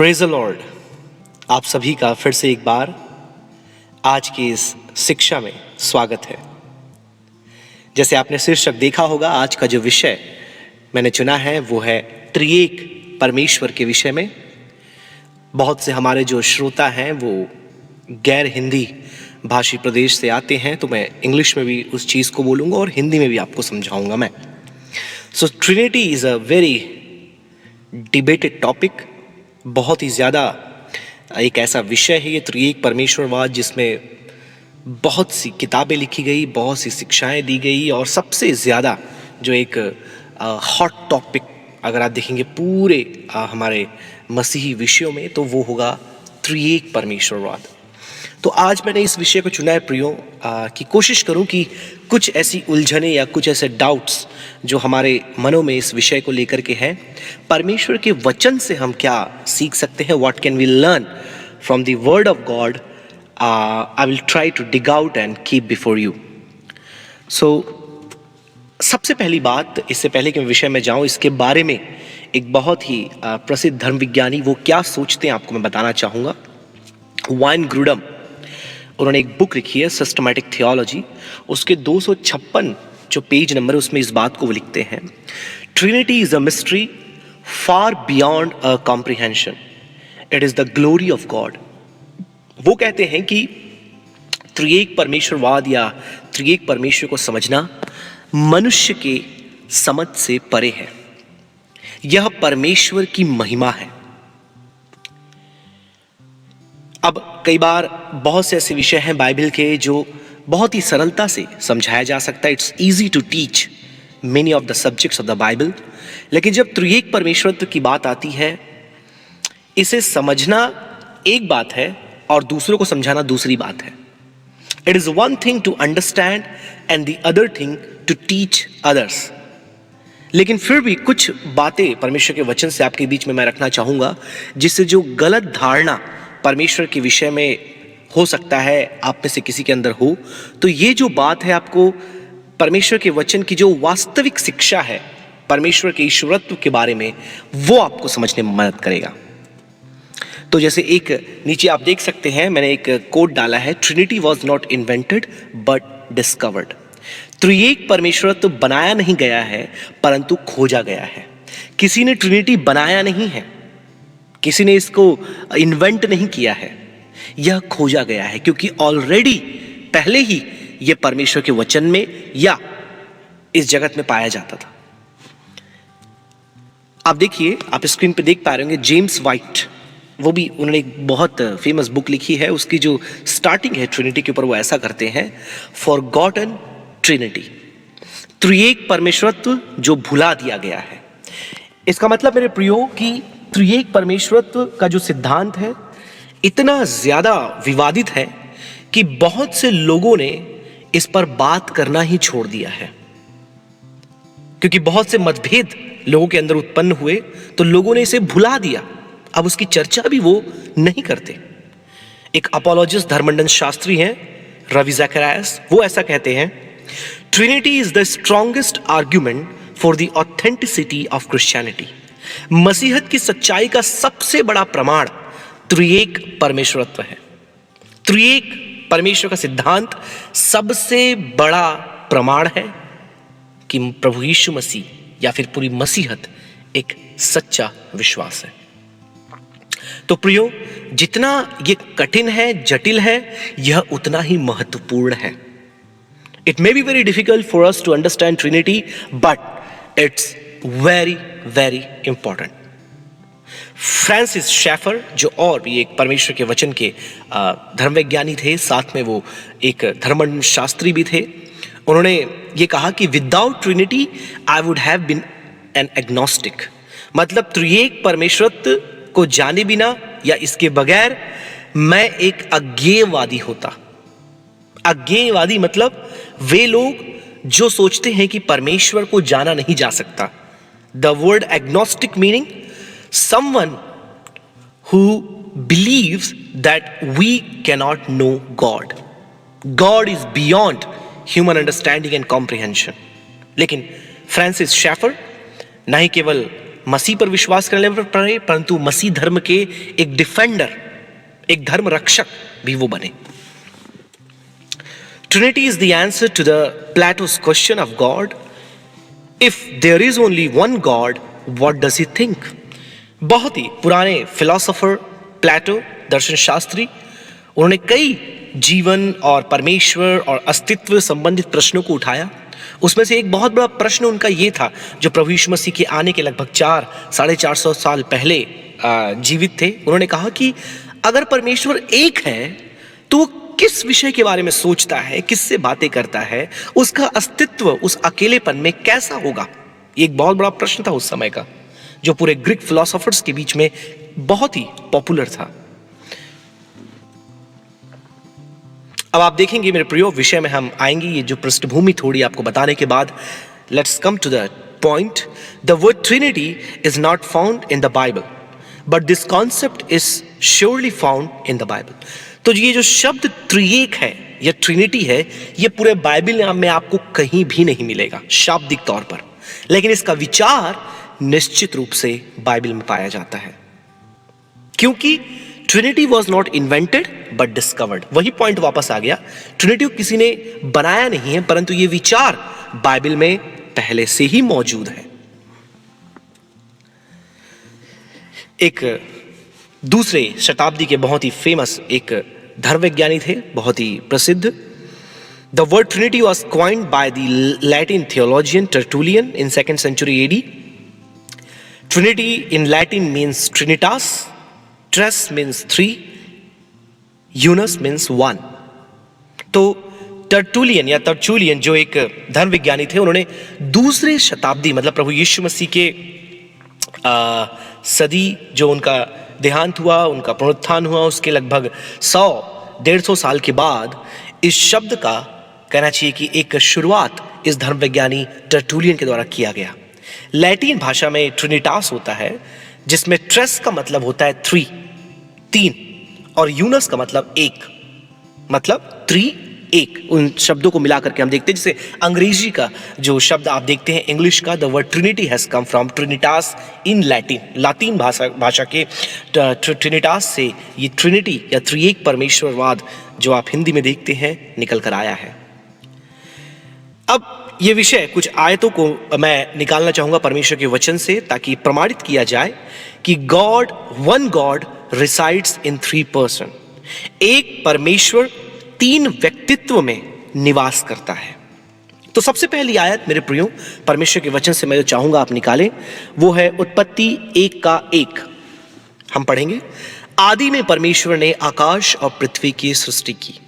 Praise the Lord. आप सभी का फिर से एक बार आज की इस शिक्षा में स्वागत है। जैसे आपने शीर्षक देखा होगा, आज का जो विषय मैंने चुना है वो है त्रिएक परमेश्वर के विषय में। बहुत से हमारे जो श्रोता हैं वो गैर हिंदी भाषी प्रदेश से आते हैं, तो मैं इंग्लिश में भी उस चीज़ को बोलूँगा और हिंदी में भी आपको समझाऊंगा मैं। So Trinity is a very debated topic. बहुत ही ज़्यादा एक ऐसा विषय है ये त्रिएक परमेश्वरवाद, जिसमें बहुत सी किताबें लिखी गई, बहुत सी शिक्षाएं दी गई, और सबसे ज़्यादा जो एक हॉट टॉपिक अगर आप देखेंगे पूरे हमारे मसीही विषयों में, तो वो होगा त्रिएक परमेश्वरवाद। तो आज मैंने इस विषय को चुना है प्रियो, कि कोशिश करूं कि कुछ ऐसी उलझने या कुछ ऐसे डाउट्स जो हमारे मनों में इस विषय को लेकर के हैं, परमेश्वर के वचन से हम क्या सीख सकते हैं, what can we learn from the word of God, I will try to dig out and keep before you. So सबसे पहली बात, इससे पहले कि मैं विषय में जाऊं, इसके बारे में एक बहुत ही प्रसिद्ध धर्म विज्ञानी वो क्या सोचते हैं आपको मैं बताना चाहूँगा। वाइन ग्रूडम, उन्होंने एक बुक लिखी है सिस्टमैटिक थियोलॉजी। उसके 256 जो पेज नंबर है उसमें इस बात को वो लिखते हैं, Trinity is a mystery far beyond a comprehension, it is the glory of God. वो कहते हैं कि त्रिएक परमेश्वरवाद या त्रिएक परमेश्वर को समझना मनुष्य के समझ से परे है। यह परमेश्वर की महिमा है। अब कई बार बहुत से ऐसे विषय हैं बाइबल के जो बहुत ही सरलता से समझाया जा सकता है। It's easy to teach many of the subjects of the Bible. लेकिन जब त्रिएक परमेश्वरत्व की बात आती है, इसे समझना एक बात है और दूसरों को समझाना दूसरी बात है। It is one thing to understand and the other thing to teach others. लेकिन फिर भी कुछ बातें परमेश्वर के वचन से आपके बीच में मैं रखना चाहूंगा, जिससे जो गलत धारणा परमेश्वर के विषय में हो सकता है आप में से किसी के अंदर हो, तो ये जो बात है आपको परमेश्वर के वचन की जो वास्तविक शिक्षा है परमेश्वर के ईश्वरत्व के बारे में, वो आपको समझने में मदद करेगा। तो जैसे एक नीचे आप देख सकते हैं, मैंने एक कोट डाला है, Trinity was not invented but discovered. त्रिएक परमेश्वरत्व बनाया नहीं गया है परंतु खोजा गया है। किसी ने ट्रिनिटी बनाया नहीं है, किसी ने इसको इन्वेंट नहीं किया है, यह खोजा गया है, क्योंकि ऑलरेडी पहले ही यह परमेश्वर के वचन में या इस जगत में पाया जाता था। आप देखिए, आप स्क्रीन पे देख पा रहे होंगे, जेम्स वाइट, वो भी उन्होंने एक बहुत फेमस बुक लिखी है। उसकी जो स्टार्टिंग है ट्रिनिटी के ऊपर, वो ऐसा करते हैं, फॉरगॉटन ट्रिनिटी, त्रिएक परमेश्वरत्व जो भुला दिया गया है। इसका मतलब मेरे प्रियो कि त्रिएक परमेश्वरत्व का जो सिद्धांत है इतना ज्यादा विवादित है कि बहुत से लोगों ने इस पर बात करना ही छोड़ दिया है। क्योंकि बहुत से मतभेद लोगों के अंदर उत्पन्न हुए, तो लोगों ने इसे भुला दिया। अब उसकी चर्चा भी वो नहीं करते। एक अपोलॉजिस्ट धर्मंडन शास्त्री हैं, रवि ज़करायस, वो ऐसा कहते हैं, Trinity is the strongest argument for the authenticity of Christianity. मसीहत की सच्चाई का सबसे बड़ा प्रमाण त्रिएक परमेश्वरत्व है। त्रिएक परमेश्वर का सिद्धांत सबसे बड़ा प्रमाण है कि प्रभु यीशु मसीह या फिर पूरी मसीहत एक सच्चा विश्वास है। तो प्रियो, जितना ये कठिन है, जटिल है, यह उतना ही महत्वपूर्ण है। It may be very difficult for us to understand Trinity, but it's very very important. Francis Schaeffer, जो और भी एक परमेश्वर के वचन के धर्मवैज्ञानी थे, साथ में वो एक धर्मंड शास्त्री भी थे, उन्होंने ये कहा कि without Trinity I would have been an agnostic. मतलब त्रिएक परमेश्वरत्व को जाने बिना या इसके बगैर मैं एक अज्ञेयवादी होता। अज्ञेयवादी मतलब वे लोग जो सोचते हैं कि परमेश्वर को जाना नहीं जा सकता। The word agnostic meaning someone who believes that we cannot know God. God is beyond human understanding and comprehension. लेकिन फ्रांसिस शेफर न ही केवल मसीह पर विश्वास करने पर पड़े, परंतु मसीह धर्म के एक डिफेंडर, एक धर्म रक्षक भी वो बने। Trinity is the answer to the Plato's question of God. If there is only one God, what does he think? बहुत ही पुराने फिलोसोफर प्लेटो, दर्शन शास्त्री, उन्होंने कई जीवन और परमेश्वर और अस्तित्व संबंधित प्रश्नों को उठाया। उसमें से एक बहुत बड़ा प्रश्न उनका ये था, जो प्रभु यीशु मसीह के आने के लगभग 400-450 साल पहले जीवित थे। उन्होंने कहा कि अगर परमेश्वर एक है तो वो किस विषय के बारे में सोचता है, किससे बातें करता है, उसका अस्तित्व उस अकेलेपन में कैसा होगा। ये एक बहुत बड़ा प्रश्न था उस समय का, जो पूरे ग्रीक फिलोसोफर्स के बीच में बहुत ही पॉपुलर था। अब आप देखेंगे मेरे प्रियो, विषय में हम आएंगे। ये जो पृष्ठभूमि थोड़ी आपको बताने के बाद, let's come to the point. The word Trinity is not found in the Bible, but this concept is surely found in the Bible. तो ये जो शब्द त्रिएक है या ट्रिनिटी है, ये पूरे बाइबल में आपको कहीं भी नहीं मिलेगा शाब्दिक तौर पर, लेकिन इसका विचार निश्चित रूप से बाइबल में पाया जाता है, क्योंकि Trinity was not invented but discovered. वही पॉइंट वापस आ गया, ट्रिनिटी को किसी ने बनाया नहीं है, परंतु ये विचार बाइबल में पहले से ही मौजूद है। एक दूसरे शताब्दी के बहुत ही फेमस एक धर्मविज्ञानी थे, बहुत ही प्रसिद्ध। The word Trinity was coined by the Latin theologian Tertullian in 2nd century AD. Trinity in Latin means trinitas, tres means three, unus means one. तो टर्टुलियन या टर्चुलियन जो एक धर्म विज्ञानी थे, उन्होंने दूसरे शताब्दी मतलब प्रभु यीशु मसीह के सदी जो उनका देहांत हुआ, उनका पुनरुत्थान हुआ, उसके लगभग 100-150 साल के बाद इस शब्द का कहना चाहिए कि एक शुरुआत इस धर्म विज्ञानी टर्टुलियन के द्वारा किया गया। लैटिन भाषा में ट्रिनिटास होता है, जिसमें ट्रेस का मतलब होता है 3, 3, और यूनस का मतलब एक, मतलब 3, एक। उन शब्दों को मिलाकर के हम देखते हैं, जैसे अंग्रेजी का जो शब्द आप देखते हैं इंग्लिश का, the word Trinity has come from Trinitas in Latin, लातीन भाषा के ट्रिनिटास से ये ट्रिनिटी या त्रिएक परमेश्वरवाद जो आप हिंदी में देखते हैं निकल कर आया है। अब ये विषय कुछ आयतों को मैं निकालना चाहूंगा परमेश्वर के वचन से, ताकि प्रमाणित किया जाए कि God, one God resides in 3 person. एक परमेश्वर 3 व्यक्तित्व में निवास करता है। तो सबसे पहली आयत मेरे प्रियो परमेश्वर के वचन से मैं जो चाहूंगा आप निकालें, वो है उत्पत्ति 1:1। हम पढ़ेंगे, आदि में परमेश्वर ने आकाश और पृथ्वी की सृष्टि की।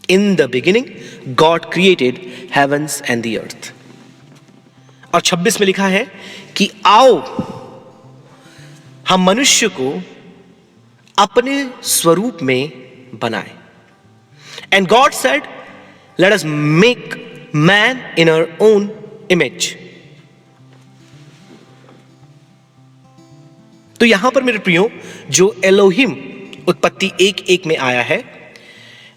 In the beginning God created heavens and the earth. और 26 में लिखा है कि आओ हम मनुष्य को अपने स्वरूप में बनाएं। And God said, let us make man in our own image. तो यहां पर मेरे प्रियो जो एलोहिम उत्पत्ति 1:1 में आया है,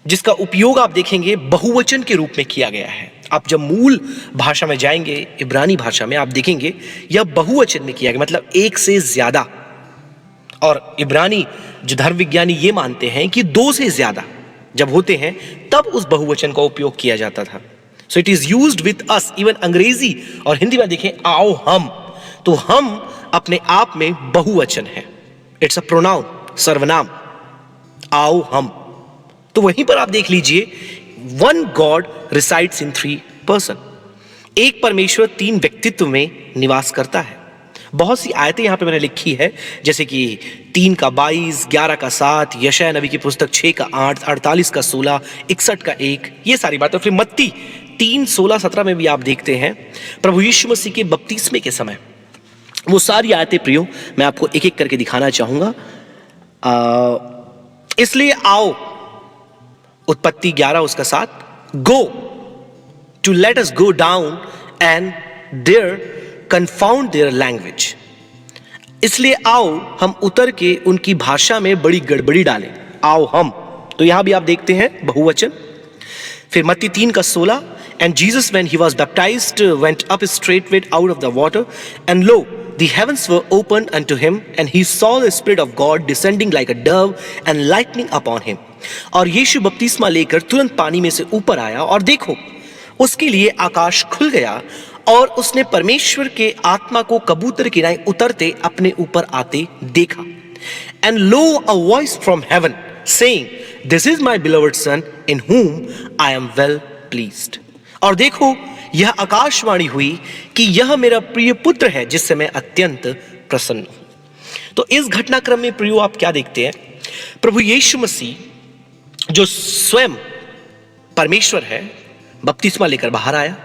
जिसका उपयोग आप देखेंगे बहुवचन के रूप में किया गया है। आप जब मूल भाषा में जाएंगे, इब्रानी भाषा में, आप देखेंगे यह बहुवचन में किया गया, मतलब एक से ज्यादा। और इब्रानी जो धर्म विज्ञानी ये मानते हैं कि 2 से ज्यादा जब होते हैं तब उस बहुवचन का उपयोग किया जाता था। So it is used with us. Even अंग्रेजी और हिंदी में देखें, आओ हम, तो हम अपने आप में बहुवचन है, इट्स अ प्रोनाउन, सर्वनाम, आओ हम। तो वहीं पर आप देख लीजिए, one God resides in 3 person. एक परमेश्वर 3 व्यक्तित्व में निवास करता है। बहुत सी आयतें यहां पे मैंने लिखी है, जैसे कि 3 का 22, 11 का 7, यशायाह नबी की पुस्तक 6 का 8, 48 का 16, 61 का 1, ये सारी बातें। फिर मत्ती 3, 16, 17 में भी आप देखते हैं प्रभु यीशु मसीह के बपतिस्मे के समय वो सारी आयतें प्रियो मैं आपको एक एक करके दिखाना चाहूंगा। इसलिए आओ, उत्पत्ति 11 उसका 7, go to let us go down and there confound their language. इसलिए आओ हम उतर के उनकी भाषा में बड़ी गड़बड़ी डालें। आओ हम, तो यहां भी आप देखते हैं बहुवचन। फिर मत्ती 3 का 16, and Jesus when he was baptized went up straightway out of the water, and lo the heavens were opened unto him, and he saw the Spirit of God descending like a dove and lightning upon him. और यीशु बपतिस्मा लेकर तुरंत पानी में से ऊपर आया, और देखो उसके लिए आकाश खुल गया, और उसने परमेश्वर के आत्मा को कबूतर की नाई उतरते अपने ऊपर आते देखा. And lo, a voice from heaven saying, This is my beloved son, in whom I am well pleased. और देखो यह आकाशवाणी हुई कि यह मेरा प्रिय पुत्र है जिससे मैं अत्यंत प्रसन्न हूं. तो इस घटनाक्रम में प्रियो आप क्या देखते हैं? प्रभु यीशु मसीह जो स्वयं परमेश्वर है, बपतिस्मा लेकर बाहर आया.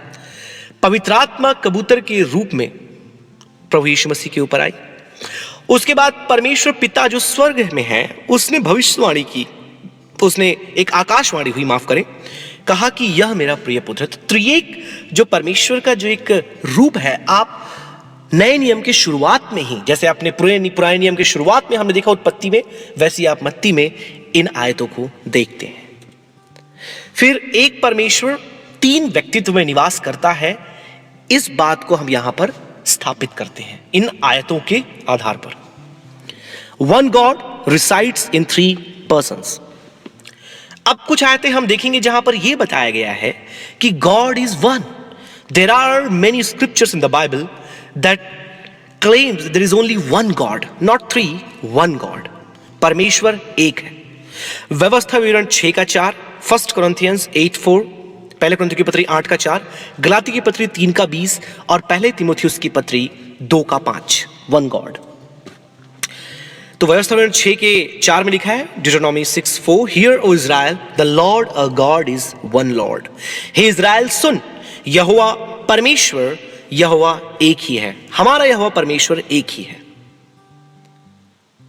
पवित्र आत्मा कबूतर के रूप में प्रभु यीशु मसीह के ऊपर आई. उसके बाद परमेश्वर पिता जो स्वर्ग में है उसने भविष्यवाणी की, उसने एक आकाशवाणी हुई, माफ करें, कहा कि यह मेरा प्रिय पुत्र है. तो त्रिएक जो परमेश्वर का जो एक रूप है, आप नए नियम के शुरुआत में ही, जैसे आपने पुराने नियम के शुरुआत में हमने देखा उत्पत्ति में, वैसे आप मत्ती में इन आयतों को देखते हैं. फिर एक परमेश्वर तीन व्यक्तित्व में निवास करता है, इस बात को हम यहां पर स्थापित करते हैं इन आयतों के आधार पर. One God resides in 3 persons. अब कुछ आयतें हम देखेंगे जहां पर यह बताया गया है कि God is one. There are many scriptures in the Bible that claims there is only one God, not 3, one God. परमेश्वर एक है. व्यवस्था विवरण 6:4, 1 Corinthians 8:4, पहले कुरिन्थियों की पत्री 8:4, गलाती की पत्री 3:20 और पहले तीमुथियुस की पत्री 2:5. One God. तो व्यवस्था विवरण 6:4 में लिखा है, Deuteronomy 6:4, Hear, O Israel, the Lord our God is one Lord. हे इज़राइल सुन, यहोवा परमेश्वर, यहोवा एक ही है. हमारा यहोवा परमेश्वर एक ही है.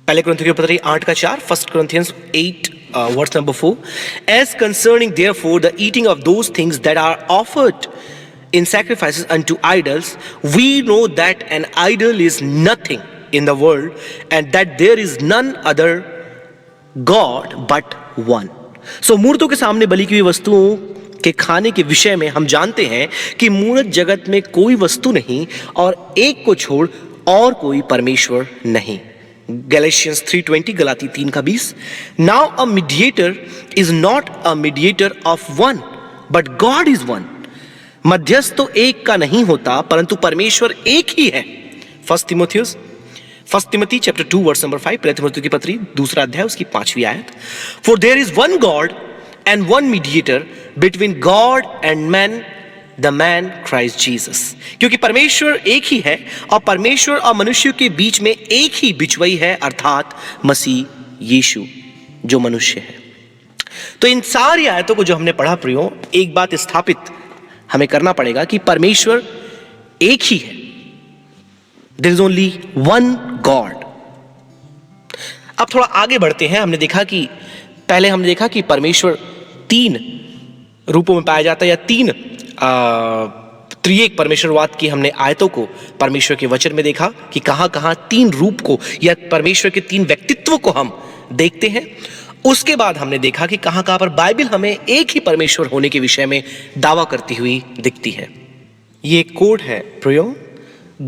पहले कुरिन्थियों की पत्री 8:4, 1 Corinthians 8 verse number 4, As concerning therefore the eating of those things that are offered in sacrifices unto idols, we know that an idol is nothing in the world, and that there is none other God but one. So मूर्तों के सामने बलि की हुई वस्तुओं के खाने के विषय में हम जानते हैं कि मूर्त जगत में कोई वस्तु नहीं और एक को छोड़ और कोई परमेश्वर नहीं. Galatians 3:20, Galati 3:20. Now a mediator is not a mediator of one, but God is one. मध्यस्थ तो एक का नहीं होता परंतु परमेश्वर एक ही है. 1 Timothy chapter 2 verse number 5, पहले तीमुथियुस की पत्री 2 अध्याय उसकी 5वीं आयत. For there is one God and one mediator between God and man, the man Christ Jesus. क्योंकि परमेश्वर एक ही है और परमेश्वर और मनुष्य के बीच में एक ही बिचवई है, अर्थात मसीह यीशु जो मनुष्य है. तो इन सारी आयतों को जो हमने पढ़ा प्रियो, एक बात स्थापित हमें करना पड़ेगा कि परमेश्वर एक ही है. There is only one God. अब थोड़ा आगे बढ़ते हैं. पहले हमने देखा कि परमेश्वर 3 रूपों में पाया जाता है, या 3 त्रिएक परमेश्वरवाद की हमने आयतों को परमेश्वर के वचन में देखा कि कहां कहां 3 रूप को या परमेश्वर के 3 व्यक्तित्व को हम देखते हैं. उसके बाद हमने देखा कि कहां कहां पर बाइबल हमें एक ही परमेश्वर होने के विषय में दावा करती हुई दिखती है. ये कोड है प्रियो,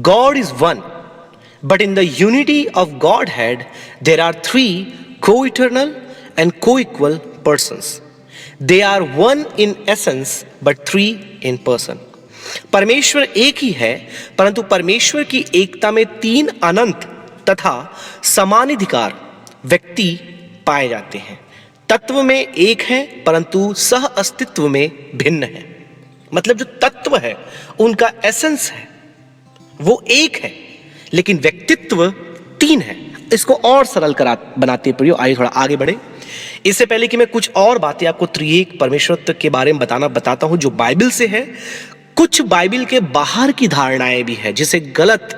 God is one, but in the unity of Godhead, there are 3 co-eternal and co-equal persons. They are one in essence, but 3 in person. परमेश्वर एक ही है परंतु परमेश्वर की एकता में 3 अनंत तथा समानाधिकार व्यक्ति पाए जाते हैं. तत्व में एक है परंतु सह अस्तित्व में भिन्न है. मतलब जो तत्व है, उनका एसेंस है, वो एक है लेकिन व्यक्तित्व 3 है. इसको और सरल बनाते हैं प्रियो. आइए थोड़ा आगे बढ़े. इससे पहले कि मैं कुछ और बातें आपको त्रिएक परमेश्वरत्व के बारे में बताता हूं जो बाइबल से है. कुछ बाइबल के बाहर की धारणाएं भी है जिसे गलत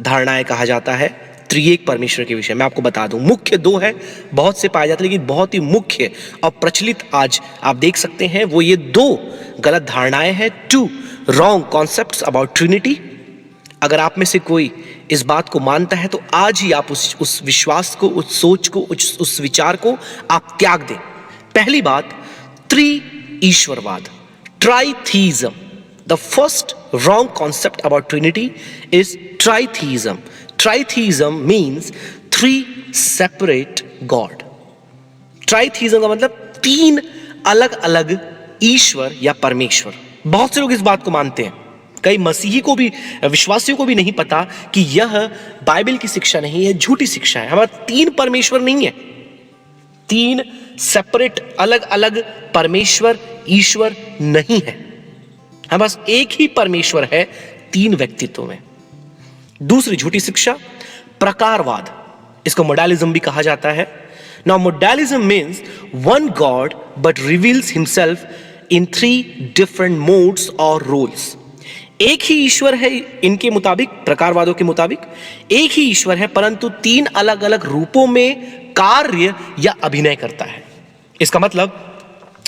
धारणाएं कहा जाता है त्रिएक परमेश्वर के विषय में. आपको बता दूं, मुख्य 2 है, बहुत से पाए जाते हैं लेकिन बहुत ही मुख्य और प्रचलित आज आप देख सकते हैं वो ये 2 गलत धारणाएं हैं. 2 रॉन्ग कॉन्सेप्ट्स अबाउट ट्रिनिटी. अगर आप में से कोई इस बात को मानता है तो आज ही आप उस विश्वास को, उस सोच को, उस विचार को आप त्याग दें. पहली बात, त्रि ईश्वरवाद, ट्राइथीज्म. The first wrong concept about Trinity is tritheism. Tritheism means three separate God. Tritheism का मतलब तीन अलग अलग ईश्वर या परमेश्वर. बहुत से लोग इस बात को मानते हैं. कई मसीही को भी, विश्वासियों को भी नहीं पता कि यह बाइबल की शिक्षा नहीं है, झूठी शिक्षा है. हमारा तीन परमेश्वर नहीं है, तीन सेपरेट अलग अलग परमेश्वर ईश्वर नहीं है. हमारे पास एक ही परमेश्वर है तीन व्यक्तित्व में. दूसरी झूठी शिक्षा प्रकारवाद, इसको मोडालिज्म भी कहा जाता है. Now modalism means one God but reveals himself in three different modes और रोल्स. एक ही ईश्वर है इनके मुताबिक, प्रकारवादों के मुताबिक एक ही ईश्वर है परंतु तीन अलग अलग रूपों में कार्य या अभिनय करता है. इसका मतलब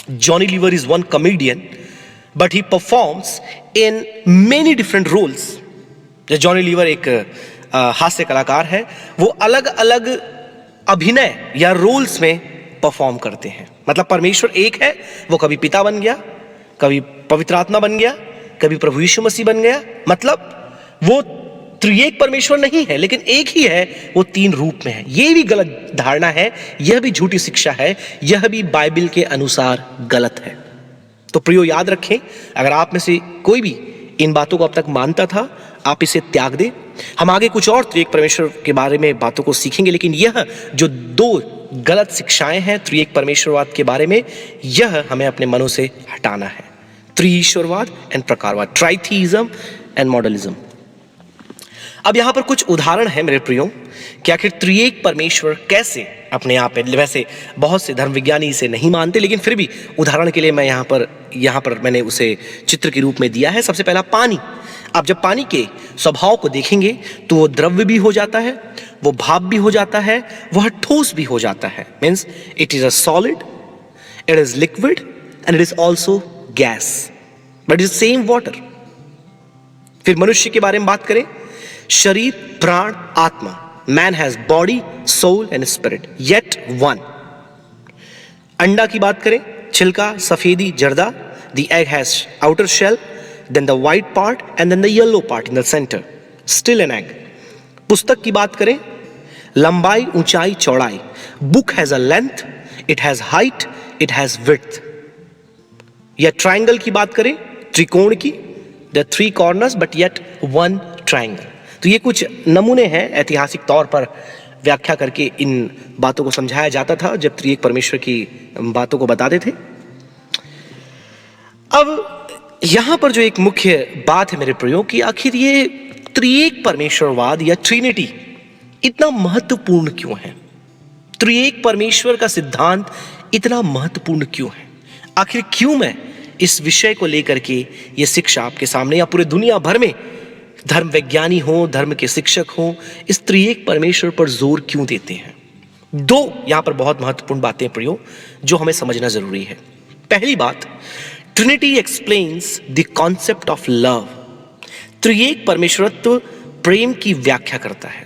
Johnny Lever is one comedian but he performs in many different roles. Johnny Lever एक हास्य कलाकार है, वो अलग अलग अभिनय या रोल्स में परफॉर्म करते हैं. मतलब परमेश्वर एक है, वो कभी पिता बन गया, कभी पवित्र आत्मा बन गया, कभी प्रभु यीशु मसीह बन गया. मतलब वो त्रिएक परमेश्वर नहीं है लेकिन एक ही है, वो तीन रूप में है. ये भी गलत धारणा है, यह भी झूठी शिक्षा है, यह भी बाइबल के अनुसार गलत है. तो प्रियो याद रखें, अगर आप में से कोई भी इन बातों को अब तक मानता था, आप इसे त्याग दें. हम आगे कुछ और त्रिएक परमेश्वर के बारे में बातों को सीखेंगे, लेकिन यह जो दो गलत शिक्षाएं हैं त्रिएक परमेश्वरवाद के बारे में, यह हमें अपने मनों से हटाना है. त्रिईश्वरवाद एंड प्रकारवाद, ट्राइथीइज्म एंड मॉडलिज्म. अब यहां पर कुछ उदाहरण है मेरे प्रियो कि आखिर त्रिएक परमेश्वर कैसे अपने आप है. वैसे बहुत से धर्म विज्ञानी इसे नहीं मानते, लेकिन फिर भी उदाहरण के लिए मैं यहां पर मैंने उसे चित्र के रूप में दिया है. सबसे पहला पानी. आप जब पानी के स्वभाव को देखेंगे तो वो द्रव्य भी हो जाता है, वो भाप भी हो जाता है, वह ठोस भी हो जाता है. Means it is a solid, it is liquid and it is also gas, but is same water. फिर मनुष्य के बारे में बात करें, शरीर, प्राण, आत्मा. Man has body, soul and spirit, yet one. अंडा की बात करें, छिलका, सफेदी, जर्दा. The egg has outer shell, then the white part and then the yellow part in the centre, still an egg. पुस्तक की बात करें, लंबाई, ऊंचाई, चौड़ाई. Book has a length, it has height, it has width. या ट्रायंगल की बात करें, त्रिकोण की, the three corners but yet one triangle. तो ये कुछ नमूने हैं, ऐतिहासिक तौर पर व्याख्या करके इन बातों को समझाया जाता था जब त्रिएक परमेश्वर की बातों को बताते थे. अब यहां पर जो एक मुख्य बात है मेरे प्रियो कि आखिर ये त्रिएक परमेश्वरवाद या ट्रिनिटी इतना महत्वपूर्ण क्यों है. त्रिएक परमेश्वर का सिद्धांत इतना महत्वपूर्ण क्यों है. आखिर क्यों मैं इस विषय को लेकर के ये शिक्षा आपके सामने या पूरे दुनिया भर में धर्म वैज्ञानी हो, धर्म के शिक्षक हो, इस त्रिएक परमेश्वर पर जोर क्यों देते हैं. दो यहां पर बहुत महत्वपूर्ण बातें प्रियो जो हमें समझना जरूरी है. पहली बात, Trinity explains the concept of love. त्रिएक परमेश्वरत्व प्रेम की व्याख्या करता है.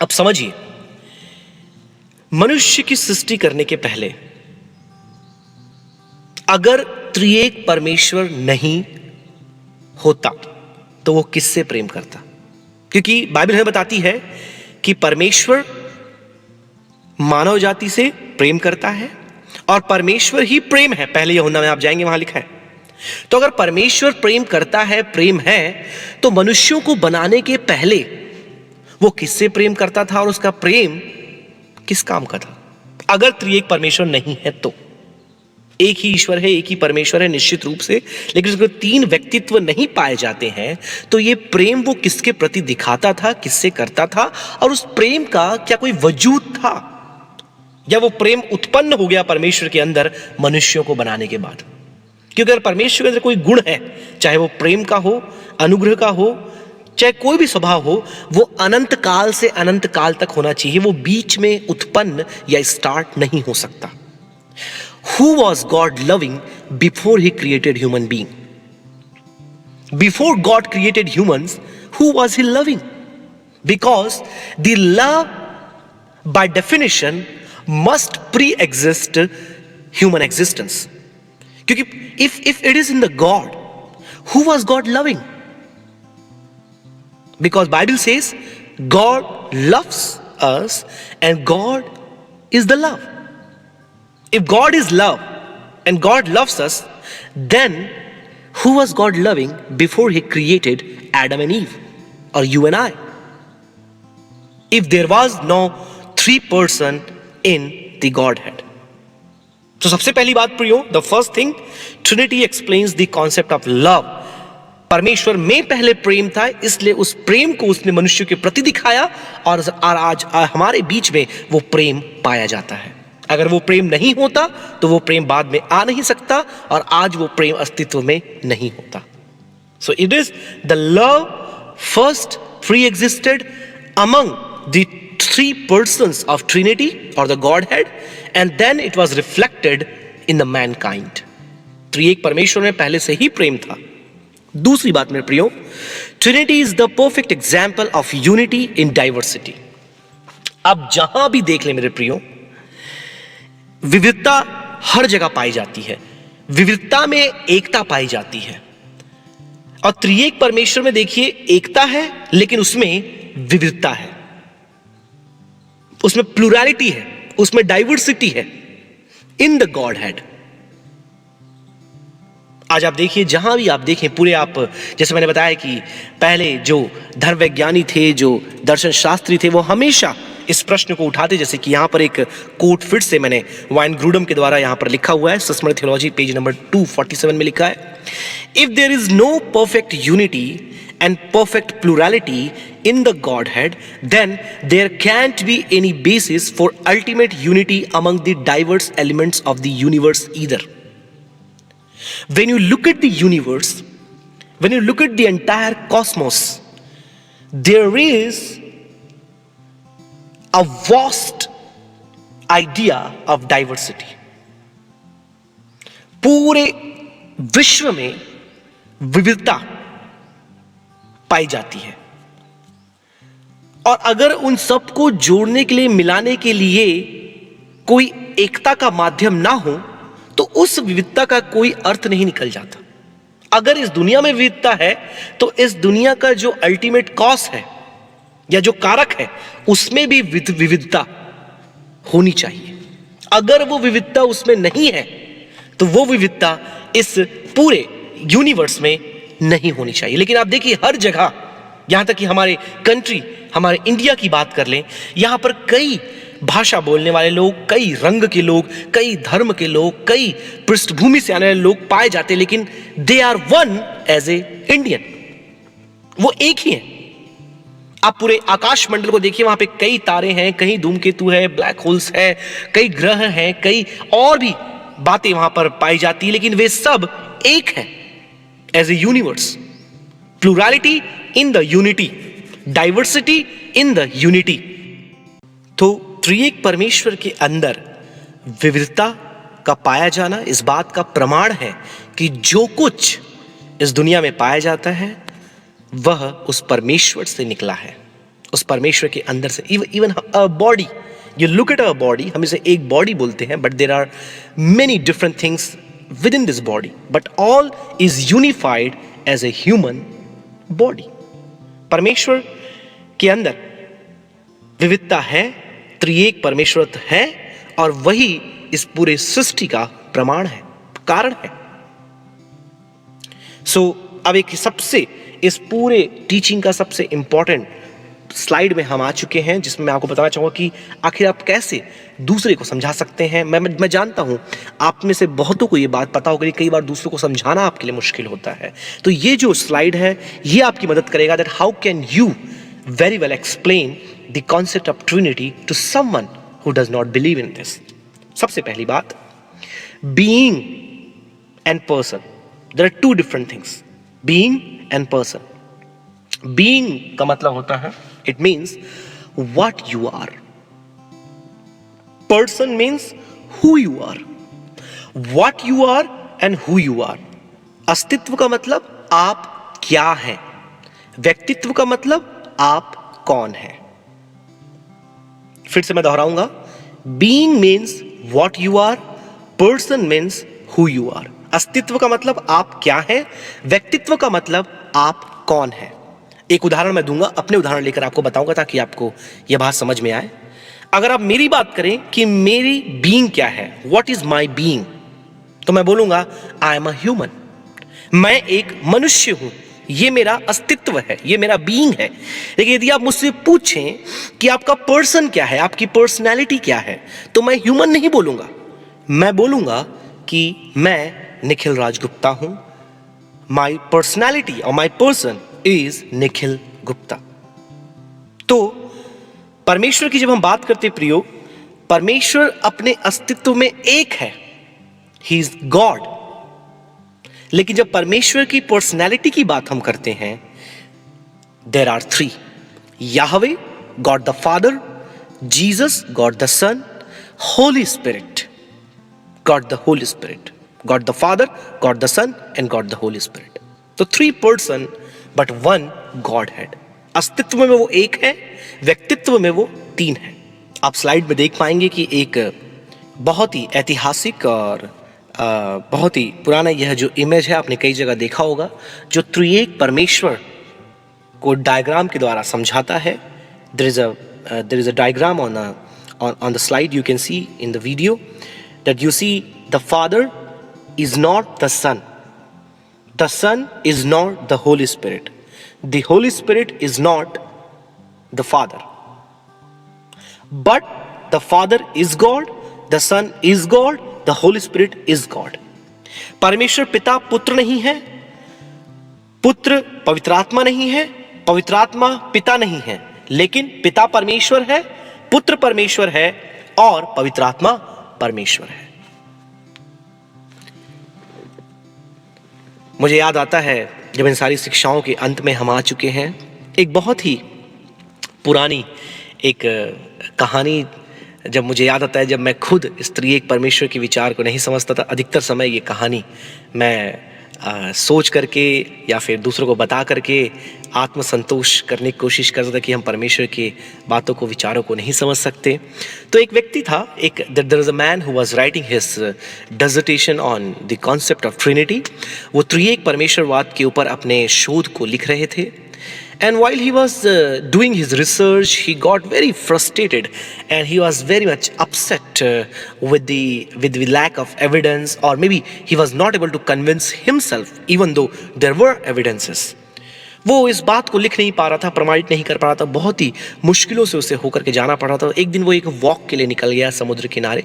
अब समझिए, मनुष्य की सृष्टि करने के पहले अगर त्रिएक परमेश्वर नहीं होता तो वो किससे प्रेम करता. क्योंकि बाइबल हमें बताती है कि परमेश्वर मानव जाति से प्रेम करता है और परमेश्वर ही प्रेम है. पहले यूहन्ना में आप जाएंगे, वहां लिखा है. तो अगर परमेश्वर प्रेम करता है, प्रेम है, तो मनुष्यों को बनाने के पहले वो किससे प्रेम करता था और उसका प्रेम किस काम का था. अगर त्रिएक परमेश्वर नहीं है तो एक ही ईश्वर है, एक ही परमेश्वर है निश्चित रूप से, लेकिन उसके तीन व्यक्तित्व नहीं पाए जाते हैं, तो ये प्रेम वो किसके प्रति दिखाता था, किससे करता था, और उस प्रेम का क्या कोई वजूद था, या वो प्रेम उत्पन्न हो गया परमेश्वर के अंदर मनुष्यों को बनाने के बाद. क्योंकि अगर परमेश्वर के अंदर कोई गुण है, चाहे वो प्रेम का हो, अनुग्रह का हो, चाहे कोई भी स्वभाव हो, वो अनंत काल से अनंत काल तक होना चाहिए. वो बीच में उत्पन्न या स्टार्ट नहीं हो सकता. Who was God loving before he created human being? Before God created humans, who was he loving? Because the love by definition must pre-exist human existence. क्योंकि if it is in the God Who was God loving? Because Bible says God loves us and God is the love. If God is love and God loves us, then who was God loving before he created Adam and Eve or you and I? If there was no three person in the Godhead. तो सबसे पहली बात प्रियो, the first thing, Trinity explains the concept of love. परमेश्वर में पहले प्रेम था, इसलिए उस प्रेम को उसने मनुष्य के प्रति दिखाया और आज हमारे बीच में वो प्रेम पाया जाता है. अगर वो प्रेम नहीं होता तो वो प्रेम बाद में आ नहीं सकता और आज वो प्रेम अस्तित्व में नहीं होता. So it is the love first pre existed among the three persons of Trinity or the Godhead, and then it was reflected in the mankind. त्रिएक परमेश्वर में पहले से ही प्रेम था. दूसरी बात मेरे प्रियो, Trinity is the perfect example of unity in diversity. अब जहां भी देख ले मेरे प्रियो, विविधता हर जगह पाई जाती है, विविधता में एकता पाई जाती है. और त्रिएक परमेश्वर में देखिए एकता है लेकिन उसमें विविधता है, उसमें प्लुरैलिटी है, उसमें डाइवर्सिटी है इन द गॉड हेड. आज आप देखिए, जहां भी आप देखें पूरे, आप जैसे मैंने बताया कि पहले जो धर्म वैज्ञानिक थे, जो दर्शन शास्त्री थे, वो हमेशा इस प्रश्न को उठाते, जैसे कि यहां पर एक कोट फिर से मैंने वाइन ग्रूडम के द्वारा यहां पर लिखा हुआ है, सिस्टमैटिक थियोलॉजी पेज नंबर 247 में लिखा है, if there is no perfect unity and perfect plurality in the Godhead, then there can't be any basis for ultimate unity among the diverse elements of the universe either. When you look at the universe, when you look at the entire cosmos, there is a vast idea of diversity. पूरे विश्व में विविधता पाई जाती है और अगर उन सबको जोड़ने के लिए, मिलाने के लिए कोई एकता का माध्यम ना हो तो उस विविधता का कोई अर्थ नहीं निकल जाता. अगर इस दुनिया में विविधता है तो इस दुनिया का जो अल्टीमेट कॉज है या जो कारक है उसमें भी विविधता होनी चाहिए. अगर वो विविधता उसमें नहीं है तो वो विविधता इस पूरे यूनिवर्स में नहीं होनी चाहिए. लेकिन आप देखिए हर जगह, यहां तक कि हमारे कंट्री, हमारे इंडिया की बात कर लें, यहां पर कई भाषा बोलने वाले लोग, कई रंग के लोग, कई धर्म के लोग, कई पृष्ठभूमि से आने वाले लोग पाए जाते, लेकिन they are one as a Indian. वो एक ही है. आप पूरे आकाश मंडल को देखिए, वहां पे कई तारे हैं, कई धूमकेतु है, ब्लैक होल्स है, कई ग्रह हैं, कई और भी बातें वहां पर पाई जाती है, लेकिन वे सब एक हैं as a universe. Plurality in the unity, diversity in the unity. तो त्रिएक परमेश्वर के अंदर विविधता का पाया जाना इस बात का प्रमाण है कि जो कुछ इस दुनिया में पाया जाता है वह उस परमेश्वर से निकला है, उस परमेश्वर के अंदर से. Even a body, you look at a body, हम इसे एक बॉडी बोलते हैं, but there are many different things within this body, but all is unified as a human body. परमेश्वर के अंदर विविधता है, त्रिएक परमेश्वर है और वही इस पूरे सृष्टि का प्रमाण है, कारण है. सो अब एक सबसे, इस पूरे टीचिंग का सबसे इंपॉर्टेंट स्लाइड में हम आ चुके हैं, जिसमें मैं आपको बताना चाहूंगा कि आखिर आप कैसे दूसरे को समझा सकते हैं. मैं जानता हूं आप में से बहुतों को ये बात पता होगी, कई बार दूसरों को समझाना आपके लिए मुश्किल होता है. तो ये जो स्लाइड है ये आपकी मदद करेगा that how can you very well explain the concept of Trinity to someone who does not believe in this. सबसे पहली बात, being and person, there are two different things, being and person. Being का मतलब होता है, it means what you are. Person means who you are. What you are and who you are. अस्तित्व का मतलब आप क्या हैं. व्यक्तित्व का मतलब आप कौन हैं. फिर से मैं दोहराऊंगा, being means what you are, person means who you are. अस्तित्व का मतलब आप क्या हैं, व्यक्तित्व का मतलब आप कौन हैं। एक उदाहरण मैं दूंगा, अपने उदाहरण लेकर आपको बताऊंगा ताकि आपको यह बात समझ में आए। अगर आप मेरी बात करें कि मेरी बीइंग क्या है, व्हाट इज माई बीइंग, तो मैं बोलूंगा आई एम अ ह्यूमन। मैं एक मनुष्य हूं, ये मेरा अस्तित्व है, ये मेरा बीइंग है। लेकिन यदि आप मुझसे पूछें कि आपका पर्सन क्या है, आपकी पर्सनैलिटी क्या है, तो मैं ह्यूमन नहीं बोलूंगा, मैं बोलूंगा कि मैं निखिल राजगुप्ता हूं। माई पर्सनैलिटी और माई पर्सन इज निखिल गुप्ता। तो परमेश्वर की जब हम बात करते प्रियो, परमेश्वर अपने अस्तित्व में एक है, ही इज गॉड। लेकिन जब परमेश्वर की पर्सनैलिटी की बात हम करते हैं, there are three: Yahweh God the Father, Jesus God the Son, Holy Spirit God the Holy Spirit. God the Father, God the Son and God the Holy Spirit. तो three person but one Godhead. अस्तित्व में वो एक है, व्यक्तित्व में वो तीन है। आप स्लाइड में देख पाएंगे कि एक बहुत ही ऐतिहासिक और बहुत ही पुराना यह जो इमेज है, आपने कई जगह देखा होगा, जो त्रिएक परमेश्वर को डायग्राम के द्वारा समझाता है। there is a diagram on the slide you can see in the video, that you see the Father is not the Son, the Son is not the Holy Spirit, the Holy Spirit is not the Father, but the Father is God, the Son is God, the Holy Spirit is God. परमेश्वर पिता पुत्र नहीं है, पुत्र पवित्र आत्मा नहीं है, पवित्र आत्मा पिता नहीं है, लेकिन पिता परमेश्वर है, पुत्र परमेश्वर है और पवित्र आत्मा परमेश्वर है। मुझे याद आता है जब इन सारी शिक्षाओं के अंत में हम आ चुके हैं, एक बहुत ही पुरानी एक कहानी जब मुझे याद आता है, जब मैं खुद इस त्रिएक परमेश्वर के विचार को नहीं समझता था, अधिकतर समय ये कहानी मैं सोच करके या फिर दूसरों को बता करके आत्मसंतोष करने की कोशिश करता था कि हम परमेश्वर की बातों को, विचारों को नहीं समझ सकते। तो एक व्यक्ति था, there is a man who was writing his dissertation on the concept of Trinity. वो त्रिएक परमेश्वरवाद के ऊपर अपने शोध को लिख रहे थे। And while he was doing his research, he got very frustrated and he was very much upset with the lack of evidence, or maybe he was not able to convince himself even though there were evidences. वो इस बात को लिख नहीं पा रहा था, प्रमाणित नहीं कर पा रहा था, बहुत ही मुश्किलों से उसे होकर के जाना पड़ रहा था। एक दिन वो एक वॉक के लिए निकल गया समुद्र किनारे।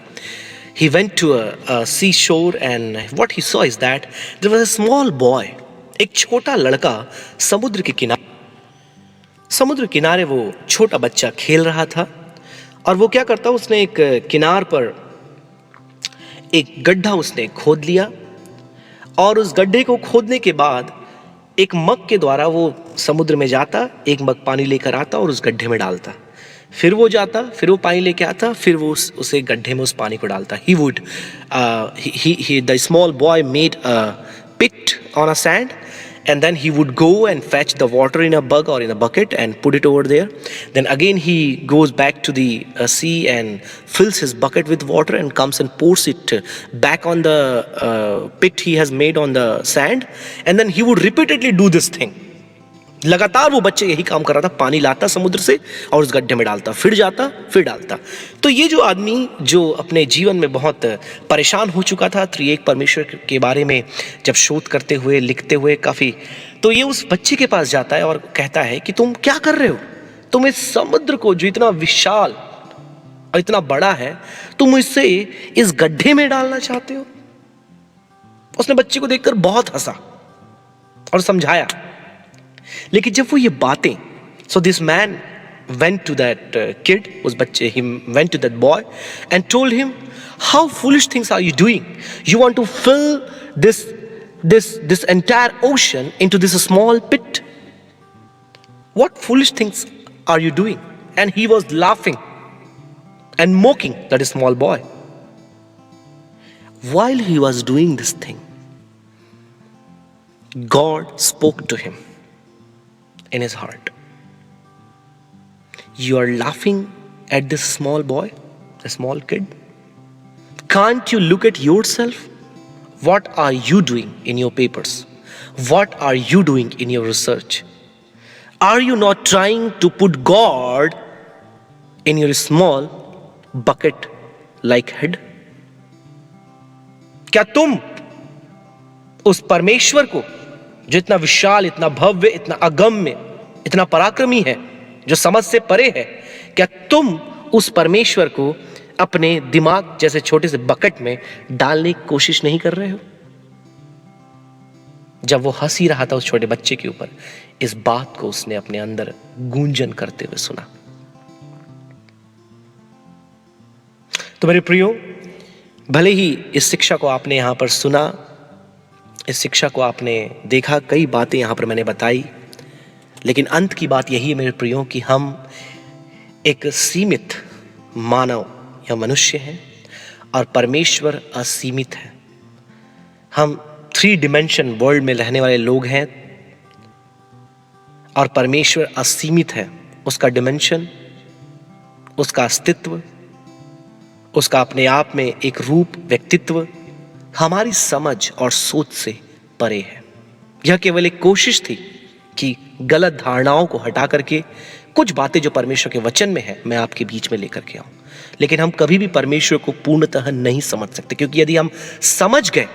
He went to a seashore and what he saw is that there was a small boy, एक छोटा लड़का समुद्र किनारे वो छोटा बच्चा खेल रहा था। और वो क्या करता, उसने एक किनार पर एक गड्ढा उसने खोद लिया और उस गड्ढे को खोदने के बाद एक मग के द्वारा वो समुद्र में जाता, एक मग पानी लेकर आता और उस गड्ढे में डालता, फिर वो जाता, फिर वो पानी लेके आता, फिर वो उसे गड्ढे में उस पानी को डालता। The small boy made a pit on a sand and then he would go and fetch the water in a mug or in a bucket and put it over there. Then again he goes back to the sea and fills his bucket with water and comes and pours it back on the pit he has made on the sand, and then he would repeatedly do this thing. लगातार वो बच्चे यही काम कर रहा था, पानी लाता समुद्र से और उस गड्ढे में डालता, फिर जाता, फिर डालता। तो ये जो आदमी जो अपने जीवन में बहुत परेशान हो चुका था त्रिएक परमेश्वर के बारे में जब शोध करते हुए, लिखते हुए काफ़ी, तो ये उस बच्चे के पास जाता है और कहता है कि तुम क्या कर रहे हो, तुम इस समुद्र को जो इतना विशाल और इतना बड़ा है, तुम इससे इस गड्ढे में डालना चाहते हो। उसने बच्चे को देखकर बहुत हंसा और समझाया। लेकिन जब वो ये बातें, so this man went to that kid, उस बच्चे, he went to that boy and told him, how foolish things are you doing? You want to fill this entire ocean into this small pit? What foolish things are you doing? And he was laughing and mocking that small boy. While he was doing this thing, God spoke to him in his heart. You are laughing at this small boy, a small kid. Can't you look at yourself? What are you doing in your papers? What are you doing in your research? Are you not trying to put God in your small bucket like head? क्या तुम उस परमेश्वर को जो इतना विशाल, इतना भव्य, इतना अगम्य, इतना पराक्रमी है, जो समझ से परे है, क्या तुम उस परमेश्वर को अपने दिमाग जैसे छोटे से बकेट में डालने की कोशिश नहीं कर रहे हो? जब वो हंस ही रहा था उस छोटे बच्चे के ऊपर, इस बात को उसने अपने अंदर गूंजन करते हुए सुना। तो मेरे प्रियो, भले ही इस शिक्षा को आपने यहां पर सुना, इस शिक्षा को आपने देखा, कई बातें यहां पर मैंने बताई, लेकिन अंत की बात यही है मेरे प्रियो कि हम एक सीमित मानव या मनुष्य हैं और परमेश्वर असीमित है। हम 3 डिमेंशन वर्ल्ड में रहने वाले लोग हैं और परमेश्वर असीमित है। उसका डिमेंशन, उसका अस्तित्व, उसका अपने आप में एक रूप, व्यक्तित्व हमारी समझ और सोच से परे है। यह केवल एक कोशिश थी कि गलत धारणाओं को हटा करके कुछ बातें जो परमेश्वर के वचन में है मैं आपके बीच में लेकर के आऊं। लेकिन हम कभी भी परमेश्वर को पूर्णतः नहीं समझ सकते, क्योंकि यदि हम समझ गए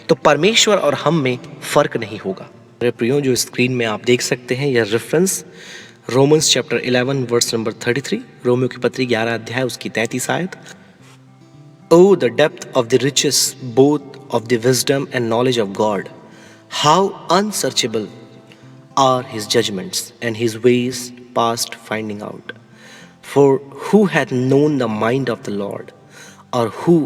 तो परमेश्वर और हम में फर्क नहीं होगा। मेरे प्रियो, जो स्क्रीन में आप देख सकते हैं यह reference Romans chapter 11 verse number 33, रोमियो की पत्री 11 अध्याय उसकी 33 आयत। Oh, the depth of the riches both of the wisdom and knowledge of God! How unsearchable are his judgments and his ways past finding out! For who hath known the mind of the Lord, or who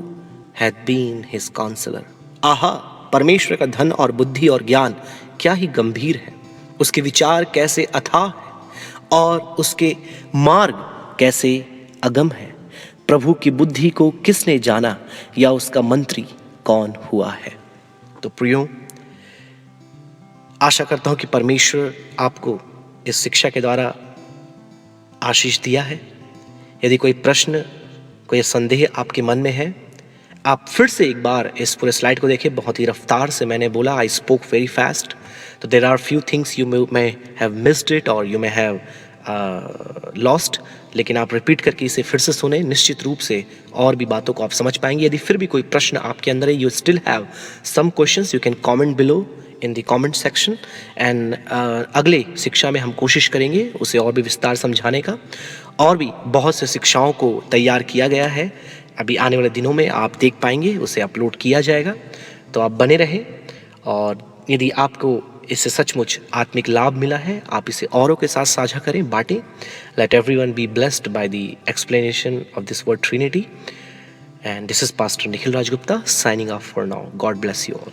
hath been his counselor? आहा, परमेश्वर का धन और बुद्धि और ज्ञान क्या ही गंभीर है, उसके विचार कैसे अथाह है और उसके मार्ग कैसे अगम है। प्रभु की बुद्धि को किसने जाना या उसका मंत्री कौन हुआ है। तो प्रियो, आशा करता हूं कि परमेश्वर आपको इस शिक्षा के द्वारा आशीष दिया है। यदि कोई प्रश्न, कोई संदेह आपके मन में है, आप फिर से एक बार इस पूरे स्लाइड को देखें। बहुत ही रफ्तार से मैंने बोला, आई स्पोक वेरी फास्ट, तो there are few things you may have missed it और यू मे हैव लॉस्ट, लेकिन आप रिपीट करके इसे फिर से सुने, निश्चित रूप से और भी बातों को आप समझ पाएंगे। यदि फिर भी कोई प्रश्न आपके अंदर है, you still have some questions, you can comment below in the comment section and अगले शिक्षा में हम कोशिश करेंगे उसे और भी विस्तार समझाने का। और भी बहुत से शिक्षाओं को तैयार किया गया है, अभी आने वाले दिनों में आप देख पाएंगे, उसे अपलोड किया जाएगा। तो आप बने रहें, और यदि आपको इससे सचमुच आत्मिक लाभ मिला है, आप इसे औरों के साथ साझा करें, बांटें। Let everyone be blessed by the explanation of this word Trinity, and this is pastor Nikhil Rajgupta signing off for now. God bless you all.